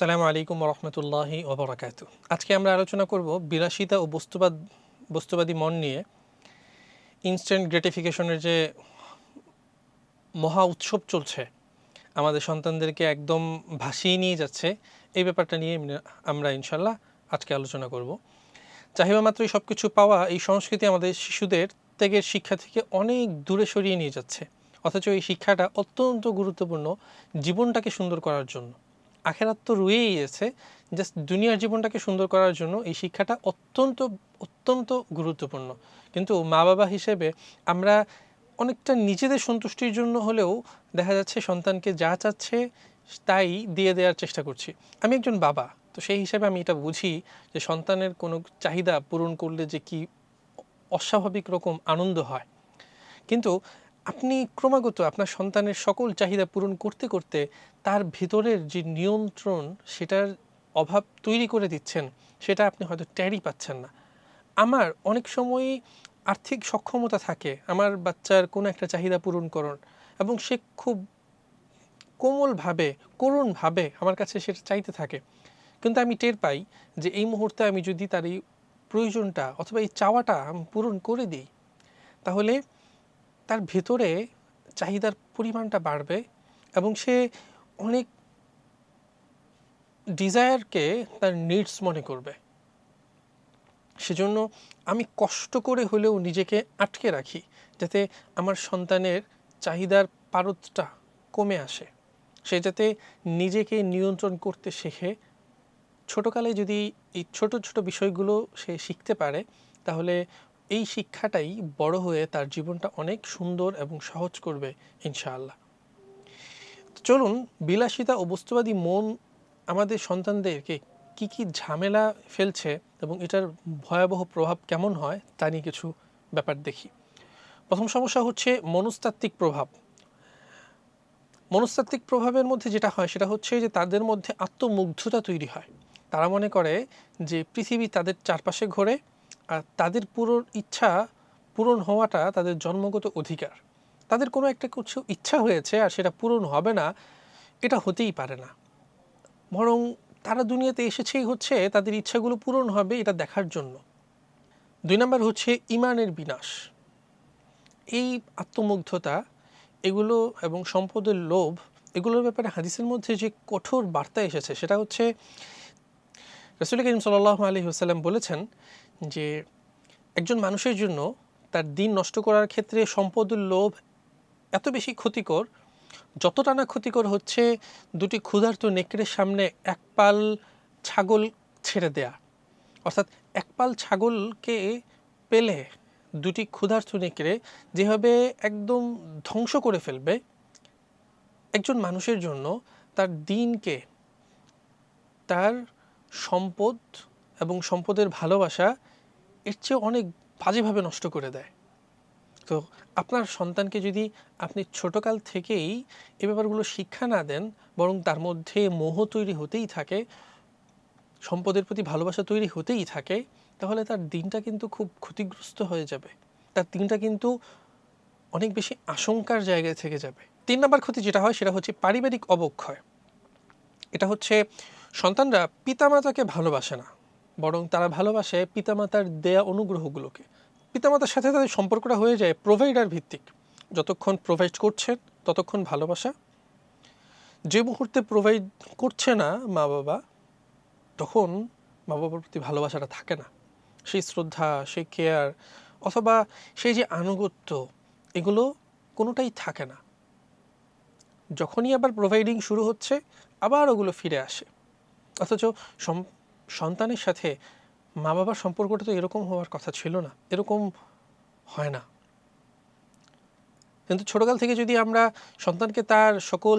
আসসালামু আলাইকুম রহমতুল্লাহি ওবরাকাতু। আজকে আমরা আলোচনা করব বিলাসিতা ও বস্তুবাদী মন নিয়ে। ইনস্ট্যান্ট গ্র্যাটিফিকেশনের যে মহা উৎসব চলছে, আমাদের সন্তানদেরকে একদম ভাসিয়ে নিয়ে যাচ্ছে, এই ব্যাপারটা নিয়ে আমরা ইনশাল্লাহ আজকে আলোচনা করব। চাহিদা মাত্রই সব কিছু পাওয়া এই সংস্কৃতি আমাদের শিশুদের ত্যাগের শিক্ষা থেকে অনেক দূরে সরিয়ে নিয়ে যাচ্ছে, অথচ এই শিক্ষাটা অত্যন্ত গুরুত্বপূর্ণ জীবনটাকে সুন্দর করার জন্য। আখেরাত তো রয়েই আছে, জাস্ট দুনিয়ার জীবনটাকে সুন্দর করার জন্য এই শিক্ষাটা অত্যন্ত অত্যন্ত গুরুত্বপূর্ণ। কিন্তু মা বাবা হিসেবে আমরা অনেকটা নিজেদের সন্তুষ্টির জন্য হলেও দেখা যাচ্ছে সন্তানকে যা চাচ্ছে তাই দিয়ে দেওয়ার চেষ্টা করছি। আমি একজন বাবা, তো সেই হিসাবে আমি এটা বুঝি যে সন্তানের কোনো চাহিদা পূরণ করলে যে কি অস্বাভাবিক রকম আনন্দ হয়। কিন্তু আপনি ক্রমাগত আপনার সন্তানের সকল চাহিদা পূরণ করতে করতে তার ভিতরের যে নিয়ন্ত্রণ, সেটার অভাব তৈরি করে দিচ্ছেন, সেটা আপনি হয়তো টেরই পাচ্ছেন না। আমার অনেক সময়ই আর্থিক সক্ষমতা থাকে আমার বাচ্চার কোনো একটা চাহিদা পূরণ করার, এবং সে খুব কোমলভাবে করুণভাবে আমার কাছে সেটা চাইতে থাকে, কিন্তু আমি টের পাই যে এই মুহূর্তে আমি যদি তার এই প্রয়োজনটা অথবা এই চাওয়াটা আমি পূরণ করে দিই, তাহলে তার ভেতরে চাহিদার পরিমাণটা বাড়বে এবং সে অনেক ডিজায়ারকে তার নিডস মনে করবে। সেজন্য আমি কষ্ট করে হলেও নিজেকে আটকে রাখি, যাতে আমার সন্তানের চাহিদার পারদটা কমে আসে, সে যাতে নিজেকে নিয়ন্ত্রণ করতে শেখে। ছোটকালে যদি এই ছোট ছোট বিষয়গুলো সে শিখতে পারে, তাহলে এই শিক্ষাটাই বড় হয়ে তার জীবনটা অনেক সুন্দর এবং সহজ করবে ইনশাআল্লাহ। চলুন, বিলাসিতা ও বস্তুবাদী মন আমাদের সন্তানদেরকে কি কি ঝামেলা ফেলছে এবং এটার ভয়াবহ প্রভাব কেমন হয় তা নিয়ে কিছু ব্যাপার দেখি। প্রথম সমস্যা হচ্ছে মনস্তাত্ত্বিক প্রভাব। মনস্তাত্ত্বিক প্রভাবের মধ্যে যেটা হয় সেটা হচ্ছে যে তাদের মধ্যে আত্মমুগ্ধতা তৈরি হয়। তারা মনে করে যে পৃথিবী তাদের চারপাশে ঘোরে, আর তাদের পুরো ইচ্ছা পূরণ হওয়াটা তাদের জন্মগত অধিকার। তাদের কোনো একটা কিছু ইচ্ছা হয়েছে আর সেটা পূরণ হবে না, এটা হতেই পারে না। বরং তারা দুনিয়াতে এসেছেই হচ্ছে তাদের ইচ্ছাগুলো পূরণ হবে এটা দেখার জন্য। 2 নম্বর হচ্ছে ঈমানের বিনাশ। এই আত্মমুগ্ধতা এগুলো এবং সম্পদের লোভ, এগুলোর ব্যাপারে হাদিসের মধ্যে যে কঠোর বার্তা এসেছে সেটা হচ্ছে, রাসূল করিম সাল্লাল্লাহু আলাইহি ওয়াসাল্লাম বলেছেন যে একজন মানুষের জন্য তার দিন নষ্ট করার ক্ষেত্রে সম্পদের লোভ এত বেশি ক্ষতিকর, যতটা না ক্ষতিকর হচ্ছে দুটি ক্ষুধার্ত নেকড়ের সামনে এক পাল ছাগল ছেড়ে দেয়া। অর্থাৎ এক পাল ছাগলকে পেলে দুটি ক্ষুধার্ত নেকড়ে যেভাবে একদম ধ্বংস করে ফেলবে, একজন মানুষের জন্য তার দিনকে, তার সম্পদ এবং সম্পদের ভালোবাসা এর চেয়ে অনেক বাজেভাবে নষ্ট করে দেয়। তো আপনার সন্তানকে যদি আপনি ছোটকাল থেকেই এই ব্যাপারগুলো শিক্ষা না দেন, বরং তার মধ্যে মোহ তৈরি হতেই থাকে, সম্পদের প্রতি ভালোবাসা তৈরি হতেই থাকে, তাহলে তার দিনটা কিন্তু খুব ক্ষতিগ্রস্ত হয়ে যাবে। তার দিনটা কিন্তু অনেক বেশি আশঙ্কার জায়গায় থেকে যাবে। 3 নম্বর ক্ষতি যেটা হয় সেটা হচ্ছে পারিবারিক অবক্ষয়। এটা হচ্ছে সন্তানরা পিতামাতাকে ভালোবাসে না, বরং তারা ভালোবাসে পিতামাতার দেয়া অনুগ্রহগুলোকে। পিতামাতার সাথে তাদের সম্পর্কটা হয়ে যায় প্রোভাইডার ভিত্তিক। যতক্ষণ প্রোভাইড করছেন ততক্ষণ ভালোবাসা, যে মুহূর্তে প্রোভাইড করছে না মা বাবা, তখন মা বাবার প্রতি ভালোবাসাটা থাকে না। সেই শ্রদ্ধা, সেই কেয়ার অথবা সেই যে আনুগত্য, এগুলো কোনোটাই থাকে না। যখনই আবার প্রোভাইডিং শুরু হচ্ছে, আবার ওগুলো ফিরে আসে। অথচ সন্তানের সাথে মা বাবার সম্পর্কটা তো এরকম হওয়ার কথা ছিল না, এরকম হয় না। কিন্তু ছোটকাল থেকে যদি আমরা সন্তানকে তার সকল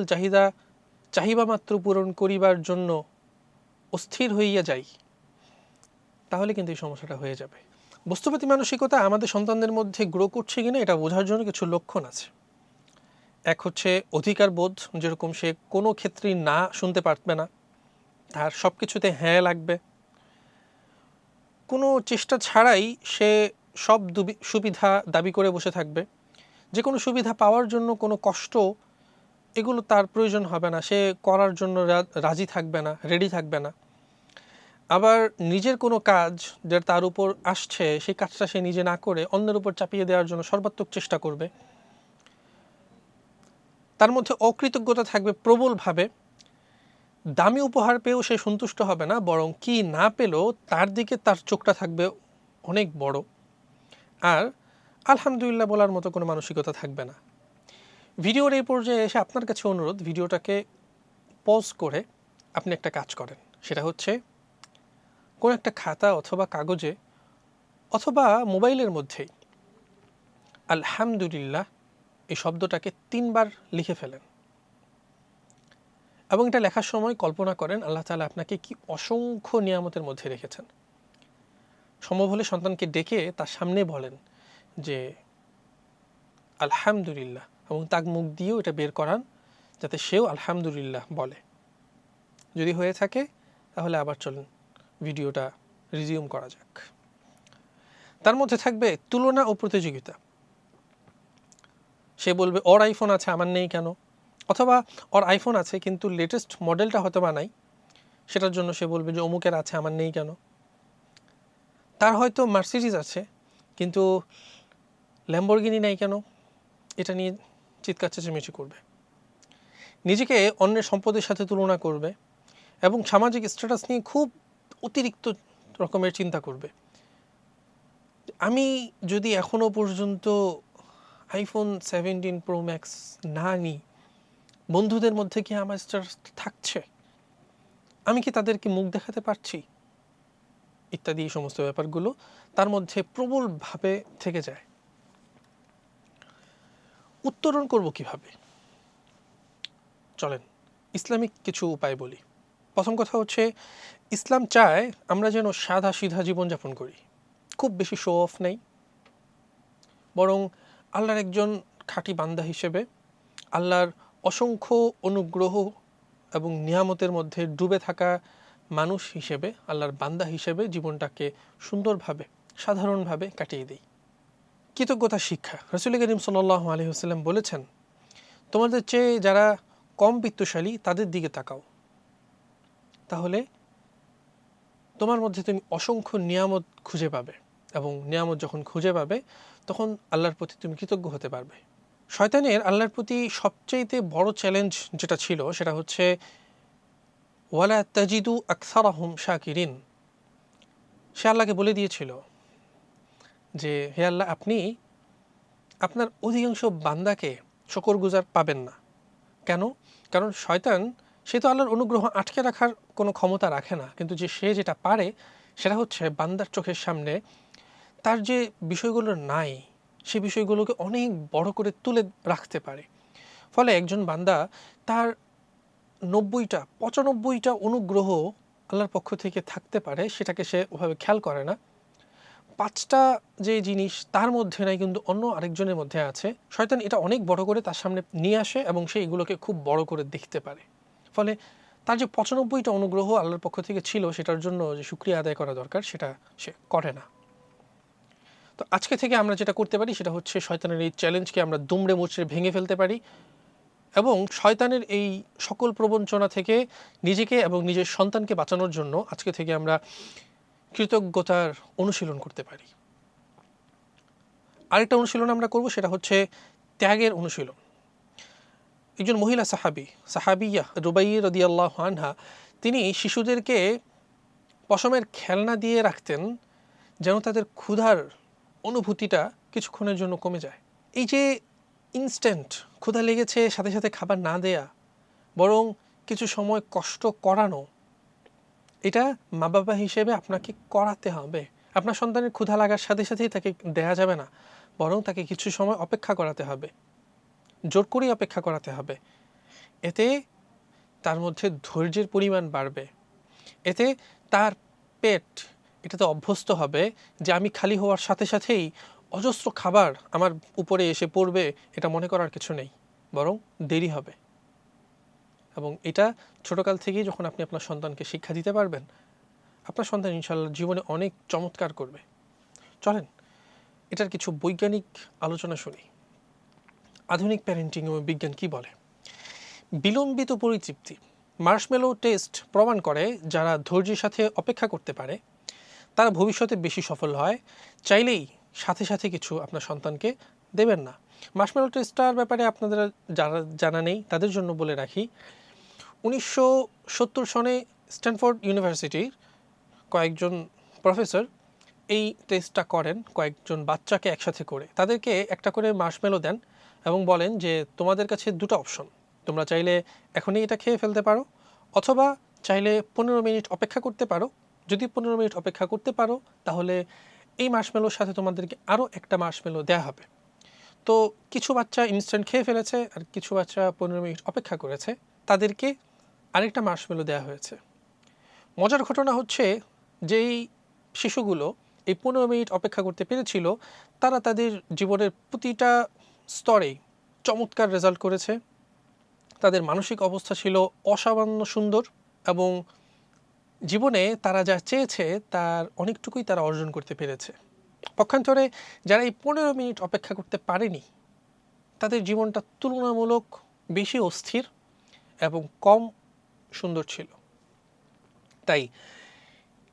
চাহিদা মাত্র পূরণ করিবার জন্য অস্থির হইয়া যাই, তাহলে কিন্তু এই সমস্যাটা হয়ে যাবে। বস্তুবাদী মানসিকতা আমাদের সন্তানদের মধ্যে গ্রো করছে কিনা এটা বোঝার জন্য কিছু লক্ষণ আছে। এক হচ্ছে অধিকার বোধ, যেরকম সে কোনো ক্ষেত্রেই না শুনতে পারবে না, তার সব কিছুতে হ্যাঁ লাগবে। কোনো চেষ্টা ছাড়াই সে সব সুবিধা দাবি করে বসে থাকবে। যে কোনো সুবিধা পাওয়ার জন্য কোনো কষ্ট এগুলো তার প্রয়োজন হবে না, সে করার জন্য রাজি থাকবে না, রেডি থাকবে না। আবার নিজের কোনো কাজ যেটা তার উপর আসছে সেই কাজটা সে নিজে না করে অন্যের উপর চাপিয়ে দেওয়ার জন্য সর্বাত্মক চেষ্টা করবে। তার মধ্যে অকৃতজ্ঞতা থাকবে প্রবলভাবে। দামি উপহার পেয়েও সে সন্তুষ্ট হবে না, বরং কি না পেলেও তার দিকে তার চোখটা থাকবে অনেক বড়। আর আলহামদুলিল্লাহ বলার মতো কোনো মানসিকতা থাকবে না। ভিডিওর এই পর্যায়ে এসে আপনার কাছে অনুরোধ, ভিডিওটাকে পজ করে আপনি একটা কাজ করেন। সেটা হচ্ছে কোনো একটা খাতা অথবা কাগজে অথবা মোবাইলের মধ্যেই আলহামদুলিল্লাহ এই শব্দটাকে 3 বার লিখে ফেলেন এবং এটা লেখার সময় কল্পনা করেন আল্লাহ তাআলা আপনাকে কি অসংখ্য নিয়ামতের মধ্যে রেখেছেন। সম্ভব হলে সন্তানকে ডেকে তার সামনে বলেন যে আলহামদুলিল্লাহ এবং তার মুখ দিয়েও এটা বের করান যাতে সেও আলহামদুলিল্লাহ বলে। যদি হয়ে থাকে তাহলে আবার চলুন ভিডিওটা রিজিউম করা যাক। তার মধ্যে থাকবে তুলনা ও প্রতিযোগিতা। সে বলবে ওর আইফোন আছে আমার নেই কেন, অথবা ওর আইফোন আছে কিন্তু লেটেস্ট মডেলটা হয়তো বা নাই, সেটার জন্য সে বলবে যে অমুকের আছে আমার নেই কেন। তার হয়তো মার্সিডিজ আছে কিন্তু ল্যাম্বরগিনি নাই কেন, এটা নিয়ে চিৎকার চেঁচামেচি করবে। নিজেকে অন্যের সম্পদের সাথে তুলনা করবে এবং সামাজিক স্ট্যাটাস নিয়ে খুব অতিরিক্ত রকমের চিন্তা করবে। আমি যদি এখনও পর্যন্ত আইফোন 17 প্রো ম্যাক্স না নিই, বন্ধুদের মধ্যে কি আমার স্ট্যাটাস থাকছে, আমি কি তাদেরকে মুখ দেখাতে পারছি, ইত্যাদি এই সমস্ত ব্যাপারগুলো তার মধ্যে প্রবলভাবে থেকে যায়। উত্তরণ করব কিভাবে? চলেন ইসলামিক কিছু উপায় বলি। প্রথম কথা হচ্ছে, ইসলাম চায় আমরা যেন সাদা সিধা জীবনযাপন করি, খুব বেশি শো অফ নেই, বরং আল্লাহর একজন খাঁটি বান্দা হিসেবে, আল্লাহর অসংখ্য অনুগ্রহ এবং নিয়ামতের মধ্যে ডুবে থাকা মানুষ হিসেবে, আল্লাহর বান্দা হিসেবে জীবনটাকে সুন্দরভাবে সাধারণভাবে কাটিয়ে দিই। কৃতজ্ঞতা শিক্ষা। রাসূল করিম সাল্লাল্লাহু আলাইহি ওয়াসাল্লাম বলেছেন, তোমাদের চেয়ে যারা কম বিত্তশালী তাদের দিকে তাকাও, তাহলে তোমার মধ্যে তুমি অসংখ্য নিয়ামত খুঁজে পাবে এবং নিয়ামত যখন খুঁজে পাবে তখন আল্লাহর প্রতি তুমি কৃতজ্ঞ হতে পারবে। শয়তানের আল্লাহর প্রতি সবচেয়ে বড় চ্যালেঞ্জ যেটা ছিল সেটা হচ্ছে ওয়ালা তাজিদু আকসারাহুম শাকিরিন। সে আল্লাহকে বলে দিয়েছিল যে হে আল্লাহ, আপনি আপনার অধিকাংশ বান্দাকে শুকরগুজার পাবেন না। কেন? কারণ শয়তান সে তো আল্লাহর অনুগ্রহ আটকে রাখার কোনো ক্ষমতা রাখে না, কিন্তু সে যেটা পারে সেটা হচ্ছে বান্দার চোখের সামনে তার যে বিষয়গুলো নাই সে বিষয়গুলোকে অনেক বড় করে তুলে রাখতে পারে। ফলে একজন বান্দা তার 90টা 95টা অনুগ্রহ আল্লাহর পক্ষ থেকে থাকতে পারে, সেটাকে সে ওভাবে খেয়াল করে না। 5টা যে জিনিস তার মধ্যে নাই কিন্তু অন্য আরেকজনের মধ্যে আছে, শয়তান এটা অনেক বড় করে তার সামনে নিয়ে আসে এবং সে এগুলোকে খুব বড় করে দেখতে পারে। ফলে তার যে 95টা অনুগ্রহ আল্লাহর পক্ষ থেকে ছিল সেটার জন্য যে শুকরিয়া আদায় করা দরকার সেটা সে করে না। তো আজকে থেকে আমরা যেটা করতে পারি সেটা হচ্ছে শয়তানের এই চ্যালেঞ্জকে আমরা দুমড়ে মুচড়ে ভেঙে ফেলতে পারি এবং শয়তানের এই সকল প্রবঞ্চনা থেকে নিজেকে এবং নিজের সন্তানকে বাঁচানোর জন্য আজকে থেকে আমরা কৃতজ্ঞতার অনুশীলন করতে পারি। আরেকটা অনুশীলন আমরা করব, সেটা হচ্ছে ত্যাগের অনুশীলন। একজন মহিলা সাহাবিয়া রুবাইয়া রাদিয়াল্লাহু আনহা, তিনি শিশুদেরকে পশমের খেলনা দিয়ে রাখতেন যেন তাদের ক্ষুধার অনুভূতিটা কিছুক্ষণের জন্য কমে যায়। এই যে ইনস্ট্যান্ট ক্ষুধা লেগেছে সাথে সাথে খাবার না দেয়া, বরং কিছু সময় কষ্ট করানো, এটা মা বাবা হিসেবে আপনাকে করাতে হবে। আপনার সন্তানের ক্ষুধা লাগার সাথে সাথেই তাকে দেয়া যাবে না, বরং তাকে কিছু সময় অপেক্ষা করাতে হবে, জোর করেই অপেক্ষা করাতে হবে। এতে তার মধ্যে ধৈর্যের পরিমাণ বাড়বে, এতে তার পেট এটাতে অভ্যস্ত হবে যে আমি খালি হওয়ার সাথে সাথেই অজস্র খাবার আমার উপরে এসে পড়বে, এটা মনে করার কিছু নেই, বরং দেরি হবে। এবং এটা ছোটকাল থেকেই যখন আপনি আপনার সন্তানকে শিক্ষা দিতে পারবেন, আপনার সন্তান ইনশাআল্লাহ জীবনে অনেক চমৎকার করবে। চলেন এটার কিছু বৈজ্ঞানিক আলোচনা শুনি। আধুনিক প্যারেন্টিং এবং বিজ্ঞান কি বলে। বিলম্বিত পরিতৃপ্তি। মার্শমেলো টেস্ট প্রমাণ করে যারা ধৈর্যের সাথে অপেক্ষা করতে পারে তারা ভবিষ্যতে বেশি সফল হয়। চাইলেই সাথে সাথে কিছু আপনার সন্তানকে দেবেন না। মার্শমেলো টেস্টটার ব্যাপারে আপনাদের যারা জানা নেই তাদের জন্য বলে রাখি, 1970 সনে স্ট্যানফোর্ড ইউনিভার্সিটির কয়েকজন প্রফেসর এই টেস্টটা করেন কয়েকজন বাচ্চাকে একসাথে করে। তাদেরকে একটা করে মার্শমেলো দেন এবং বলেন যে তোমাদের কাছে দুটো অপশন, তোমরা চাইলে এখনই এটা খেয়ে ফেলতে পারো অথবা চাইলে 15 মিনিট অপেক্ষা করতে পারো। যদি 15 মিনিট অপেক্ষা করতে পারো তাহলে এই মার্শমেলোর সাথে তোমাদেরকে আরও একটা মার্শমেলো দেওয়া হবে। তো কিছু বাচ্চা ইনস্ট্যান্ট খেয়ে ফেলেছে আর কিছু বাচ্চা 15 মিনিট অপেক্ষা করেছে, তাদেরকে আরেকটা মার্শমেলো দেওয়া হয়েছে। মজার ঘটনা হচ্ছে যেই শিশুগুলো এই 15 মিনিট অপেক্ষা করতে পেরেছিল তারা তাদের জীবনের প্রতিটা স্তরে চমৎকার রেজাল্ট করেছে। তাদের মানসিক অবস্থা ছিল অসামান্য সুন্দর এবং জীবনে তারা যা চেয়েছে তার অনেকটুকুই তারা অর্জন করতে পেরেছে। পক্ষান্তরে যারা এই 15 মিনিট অপেক্ষা করতে পারেনি তাদের জীবনটা তুলনামূলক বেশি অস্থির এবং কম সুন্দর ছিল। তাই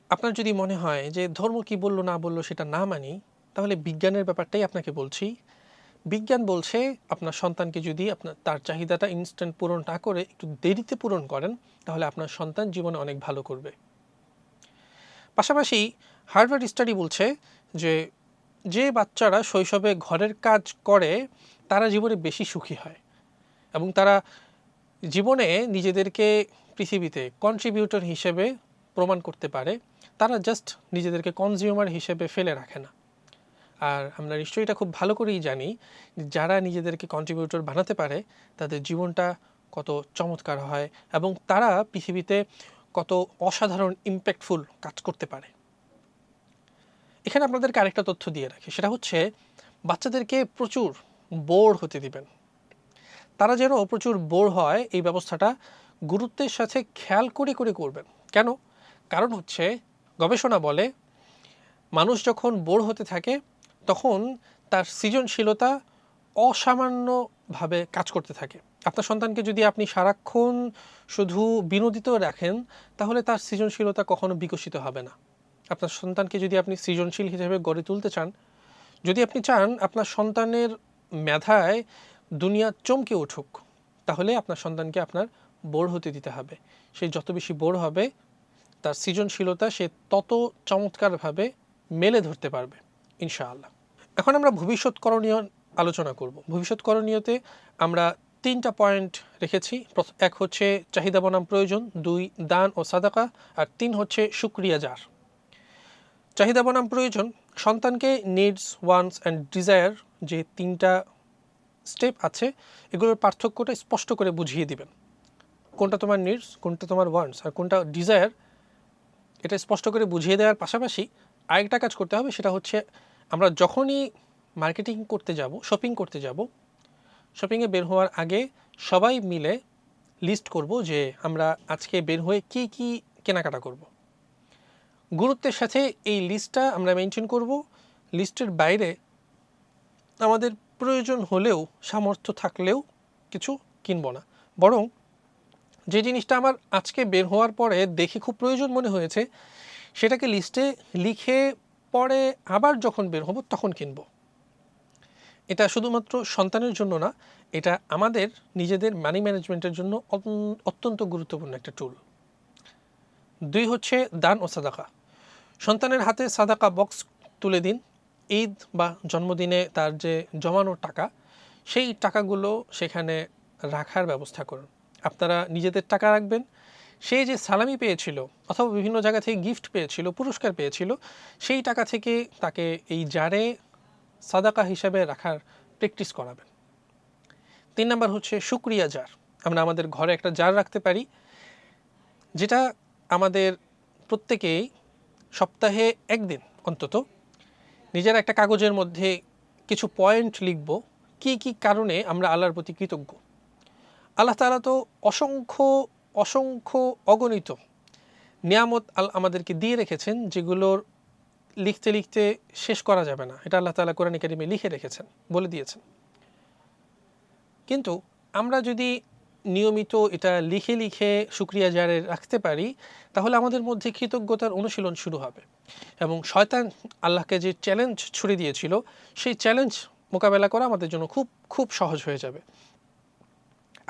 আপনার যদি মনে হয় যে ধর্ম কি বললো না বললো সেটা না মানি, তাহলে বিজ্ঞানের ব্যাপারটাই আপনাকে বলছি। বিজ্ঞান বলছে আপনার সন্তানকে যদি আপনার তার চাহিদাটা ইনস্ট্যান্ট পূরণ না করে একটু দেরিতে পূরণ করেন তাহলে আপনার সন্তান জীবনে অনেক ভালো করবে। পাশাপাশি হার্ভার্ড স্টাডি বলছে যে যে বাচ্চারা শৈশবে ঘরের কাজ করে তারা জীবনে বেশি সুখী হয় এবং তারা জীবনে নিজেদেরকে পৃথিবীতে কন্ট্রিবিউটর হিসেবে প্রমাণ করতে পারে, তারা জাস্ট নিজেদেরকে কনজিউমার হিসেবে ফেলে রাখে না। আর আমরা নিশ্চয়ই এটা খুব ভালো করেই জানি যারা নিজেদেরকে কন্ট্রিবিউটর বানাতে পারে তাদের জীবনটা কত চমৎকার হয় এবং তারা পৃথিবীতে কত অসাধারণ ইম্প্যাক্টফুল কাজ করতে পারে। এখানে আপনাদেরকে আরেকটা তথ্য দিয়ে রাখি, সেটা হচ্ছে বাচ্চাদেরকে প্রচুর বোর হতে দিবেন। তারা যেন প্রচুর বোর হয় এই ব্যবস্থাটা গুরুত্বের সাথে খেয়াল করে করে করবেন। কেন? কারণ হচ্ছে গবেষণা বলে মানুষ যখন বোর হতে থাকে তখন তার সৃজনশীলতা অসামান্যভাবে কাজ করতে থাকে। আপনার সন্তানকে যদি আপনি সারাক্ষণ শুধু বিনোদিত রাখেন তাহলে তার সৃজনশীলতা কখনো বিকশিত হবে না। আপনার সন্তানকে যদি আপনি সৃজনশীল হিসেবে গড়ে তুলতে চান, যদি আপনি চান আপনার সন্তানের মেধায় দুনিয়া চমকে উঠুক, তাহলে আপনার সন্তানকে আপনার বোর হতে দিতে হবে। সে যত বেশি বোর হবে তার সৃজনশীলতা সে তত চমৎকারভাবে মেলে ধরতে পারবে ইনশাআল্লাহ। এখন আমরা ভবিষ্যৎ করণীয় আলোচনা করব। ভবিষ্যৎ করণীয়তে আমরা 3টা পয়েন্ট রেখেছি। এক হচ্ছে চাহিদা বনাম প্রয়োজন, 2 দান ও সাদাকা, আর 3 হচ্ছে শুকরিয়া জার। চাহিদা বনাম প্রয়োজন, সন্তানকে নিডস, ওয়ান্টস অ্যান্ড ডিজায়ার যে 3টা স্টেপ আছে এগুলোর পার্থক্যটা স্পষ্ট করে বুঝিয়ে দিবেন। কোনটা তোমার নিডস, কোনটা তোমার ওয়ান্টস আর কোনটা ডিজায়ার, এটা স্পষ্ট করে বুঝিয়ে দেওয়ার পাশাপাশি আরেকটা কাজ করতে হবে, সেটা হচ্ছে আমরা যখনই মার্কেটিং করতে যাব, শপিং করতে যাব, শপিংয়ে বের হওয়ার আগে সবাই মিলে লিস্ট করব যে আমরা আজকে বের হয়ে কি কি কেনাকাটা করব। গুরুত্বের সাথে এই লিস্টটা আমরা মেনটেন করব। লিস্টের বাইরে আমাদের প্রয়োজন হলেও সামর্থ্য থাকলেও কিছু কিনব না, বরং যে জিনিসটা আমার আজকে বের হওয়ার পরে দেখে খুব প্রয়োজন মনে হয়েছে সেটাকে লিস্টে লিখে পরে আবার যখন বের হব তখন কিনব। এটা শুধুমাত্র সন্তানের জন্য না, এটা আমাদের নিজেদের মানি ম্যানেজমেন্টের জন্য অত্যন্ত গুরুত্বপূর্ণ একটা টুল। 2 হচ্ছে দান ও সাদাকা। সন্তানের হাতে সাদাকা বক্স তুলে দিন। ঈদ বা জন্মদিনে তার যে জমানো টাকা, সেই টাকাগুলো সেখানে রাখার ব্যবস্থা করুন। আপনারা নিজেদের টাকা রাখবেন, সে যে সালামি পেয়েছিল অথবা বিভিন্ন জায়গা থেকে গিফট পেয়েছিল, পুরস্কার পেয়েছিল, সেই টাকা থেকে তাকে এই জারে সাদাকা হিসাবে রাখার প্র্যাকটিস করাবেন। 3 নাম্বার হচ্ছে শুকরিয়া জার। আমরা আমাদের ঘরে একটা জার রাখতে পারি যেটা আমাদের প্রত্যেকেই সপ্তাহে একদিন অন্তত নিজের একটা কাগজের মধ্যে কিছু পয়েন্ট লিখব কি কি কারণে আমরা আল্লাহর প্রতি কৃতজ্ঞ। আল্লাহ তাআলা তো অসংখ্য অসংখ্য অগণিত নিয়ামত আমাদেরকে দিয়ে রেখেছেন যেগুলোর লিখতে লিখতে শেষ করা যাবে না। এটা আল্লাহ তাআলা কোরআন কারীমে লিখে রেখেছেন, বলে দিয়েছেন। কিন্তু আমরা যদি নিয়মিত এটা লিখে লিখে শুকরিয়া জারি রাখতে পারি, তাহলে আমাদের মধ্যে কৃতজ্ঞতার অনুশীলন শুরু হবে এবং শয়তান আল্লাহকে যে চ্যালেঞ্জ ছুড়ে দিয়েছিল সেই চ্যালেঞ্জ মোকাবেলা করা আমাদের জন্য খুব খুব সহজ হয়ে যাবে।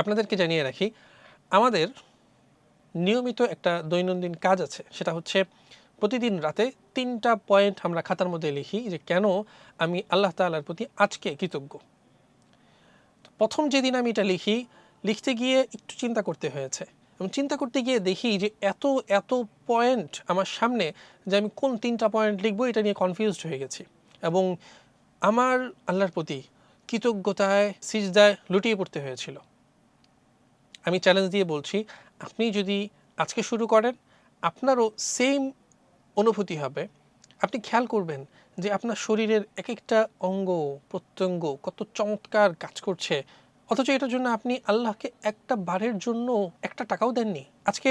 আপনাদেরকে জানিয়ে রাখি, আমাদের নিয়মিত একটা দৈনন্দিন কাজ আছে, সেটা হচ্ছে প্রতিদিন রাতে 3টা পয়েন্ট আমরা খাতার মধ্যে লিখি যে কেন আমি আল্লাহ তাআলার প্রতি আজকে কৃতজ্ঞ। প্রথম যেদিন আমি এটা লিখতে গিয়ে একটু চিন্তা করতে হয়েছে এবং চিন্তা করতে গিয়ে দেখি যে এত এত পয়েন্ট আমার সামনে যে আমি কোন 3টা পয়েন্ট লিখবো এটা নিয়ে কনফিউজড হয়ে গেছি এবং আমার আল্লাহর প্রতি কৃতজ্ঞতায় সিজদায় লুটিয়ে পড়তে হয়েছিল। আমি চ্যালেঞ্জ দিয়ে বলছি, আপনি যদি আজকে শুরু করেন আপনারও সেম অনুভূতি হবে। আপনি খেয়াল করবেন যে আপনার শরীরের এক একটা অঙ্গ প্রত্যঙ্গ কত চমৎকার কাজ করছে, অথচ এটার জন্য আপনি আল্লাহকে একটা বারের জন্য একটা টাকাও দেননি। আজকে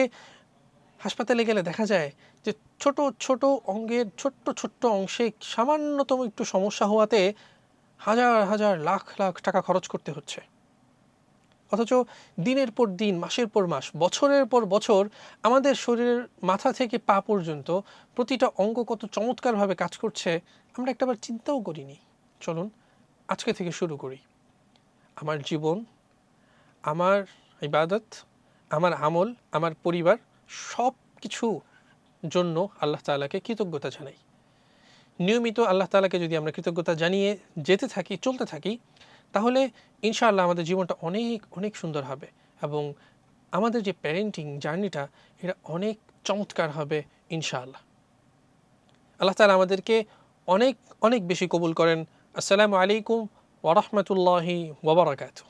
হাসপাতালে গেলে দেখা যায় যে ছোট ছোট অঙ্গের ছোট্ট ছোট্ট অংশে সামান্যতম একটু সমস্যা হওয়াতে হাজার হাজার লাখ লাখ টাকা খরচ করতে হচ্ছে, অথচ দিনের পর দিন মাসের পর মাস বছরের পর বছর আমাদের শরীরের মাথা থেকে পা পর্যন্ত প্রতিটা অঙ্গ কত চমৎকারভাবে কাজ করছে আমরা একটাবার চিন্তাও করিনি। চলুন আজকে থেকে শুরু করি। আমার জীবন, আমার ইবাদত, আমার আমল, আমার পরিবার সব কিছু জন্য আল্লাহ তাআলাকে কৃতজ্ঞতা জানাই। নিয়মিত আল্লাহ তাআলাকে যদি আমরা কৃতজ্ঞতা জানিয়ে যেতে থাকি, চলতে থাকি, তাহলে ইনশাআল্লাহ আমাদের জীবনটা অনেক অনেক সুন্দর হবে এবং আমাদের যে প্যারেন্টিং জার্নিটা এটা অনেক চমৎকার হবে ইনশাআল্লাহ। আল্লাহ তাআলা আমাদেরকে অনেক অনেক বেশি কবুল করেন। আসসালামু আলাইকুম ওয়া রাহমাতুল্লাহি ওয়া বারাকাতুহু।